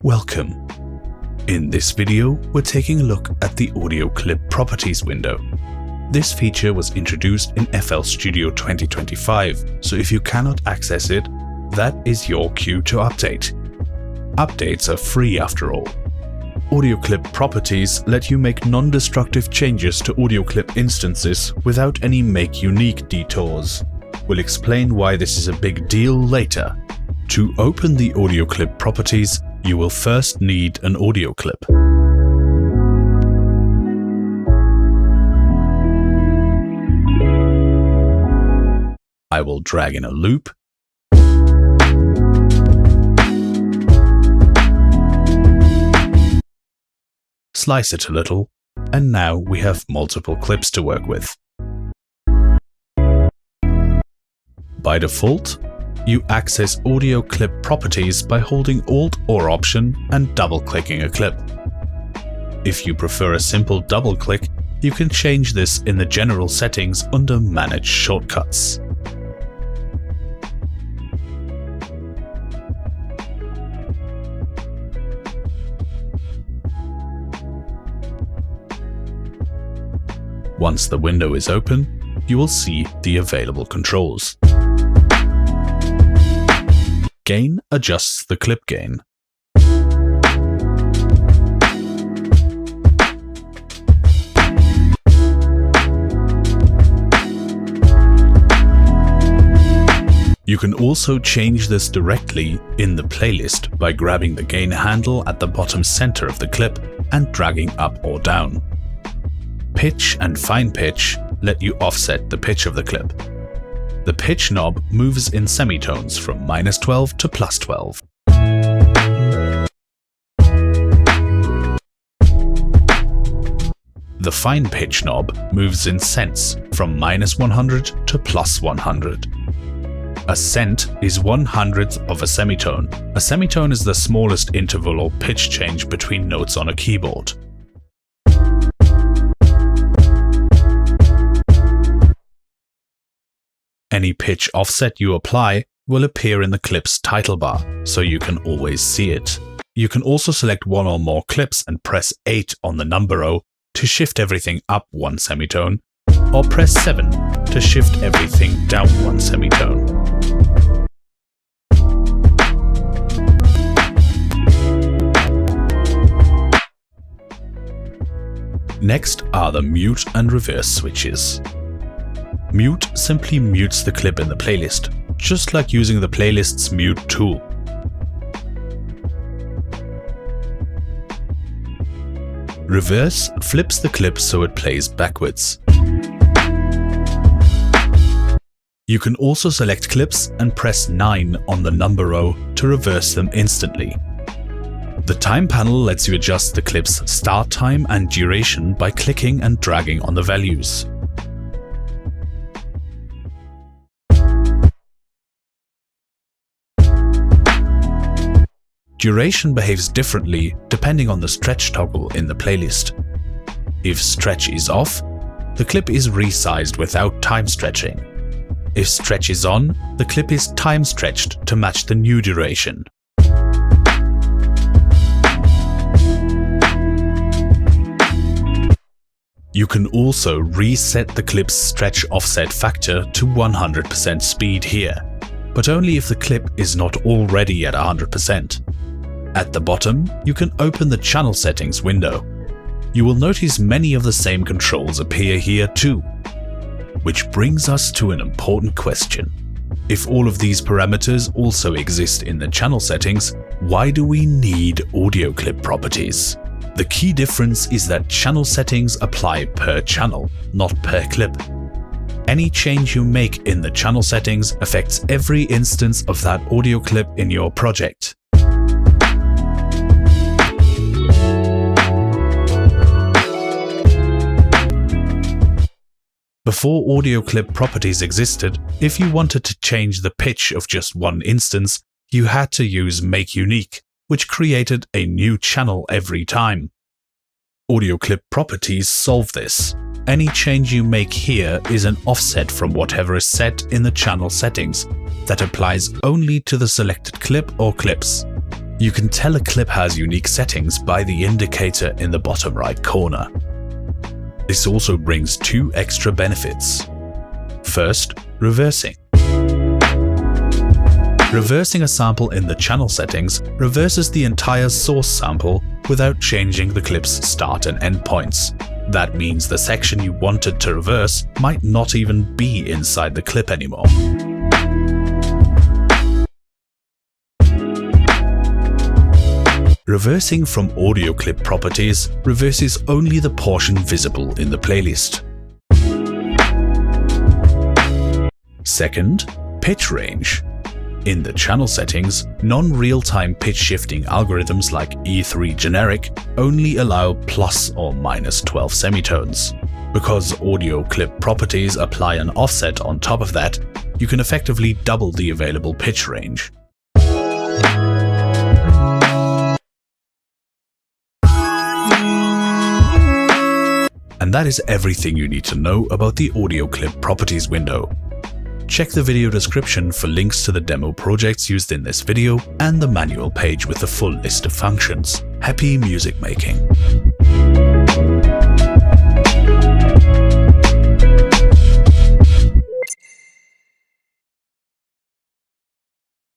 Welcome. In this video, we're taking a look at the audio clip properties window. This feature was introduced in FL Studio 2025, so if you cannot access it, that is your cue to update. Updates are free after all. Audio clip properties let you make non-destructive changes to audio clip instances without any Make Unique detours. We'll explain why this is a big deal later. To open the audio clip properties, you will first need an audio clip. I will drag in a loop. Slice it a little, and now we have multiple clips to work with. By default, you access audio clip properties by holding Alt or Option and double-clicking a clip. If you prefer a simple double-click, you can change this in the general settings under Manage Shortcuts. Once the window is open, you will see the available controls. Gain adjusts the clip gain. You can also change this directly in the playlist by grabbing the gain handle at the bottom center of the clip and dragging up or down. Pitch and fine pitch let you offset the pitch of the clip. The pitch knob moves in semitones from -12 to +12. The fine pitch knob moves in cents from -100 to +100. A cent is 1/100th of a semitone. A semitone is the smallest interval or pitch change between notes on a keyboard. Any pitch offset you apply will appear in the clip's title bar, so you can always see it. You can also select one or more clips and press 8 on the number row to shift everything up one semitone, or press 7 to shift everything down one semitone. Next are the mute and reverse switches. Mute simply mutes the clip in the playlist, just like using the playlist's mute tool. Reverse flips the clip so it plays backwards. You can also select clips and press 9 on the number row to reverse them instantly. The time panel lets you adjust the clip's start time and duration by clicking and dragging on the values. Duration behaves differently depending on the stretch toggle in the playlist. If stretch is off, the clip is resized without time stretching. If stretch is on, the clip is time stretched to match the new duration. You can also reset the clip's stretch offset factor to 100% speed here, but only if the clip is not already at 100%. At the bottom, you can open the channel settings window. You will notice many of the same controls appear here too. Which brings us to an important question. If all of these parameters also exist in the channel settings, why do we need audio clip properties? The key difference is that channel settings apply per channel, not per clip. Any change you make in the channel settings affects every instance of that audio clip in your project. Before audio clip properties existed, if you wanted to change the pitch of just one instance, you had to use Make Unique, which created a new channel every time. Audio clip properties solve this. Any change you make here is an offset from whatever is set in the channel settings that applies only to the selected clip or clips. You can tell a clip has unique settings by the indicator in the bottom right corner. This also brings two extra benefits. First, reversing. Reversing a sample in the channel settings reverses the entire source sample without changing the clip's start and end points. That means the section you wanted to reverse might not even be inside the clip anymore. Reversing from audio clip properties reverses only the portion visible in the playlist. Second, pitch range. In the channel settings, non-real-time pitch shifting algorithms like E3 generic only allow plus or minus 12 semitones. Because audio clip properties apply an offset on top of that, you can effectively double the available pitch range. And that is everything you need to know about the audio clip properties window. Check the video description for links to the demo projects used in this video and the manual page with the full list of functions. Happy music making!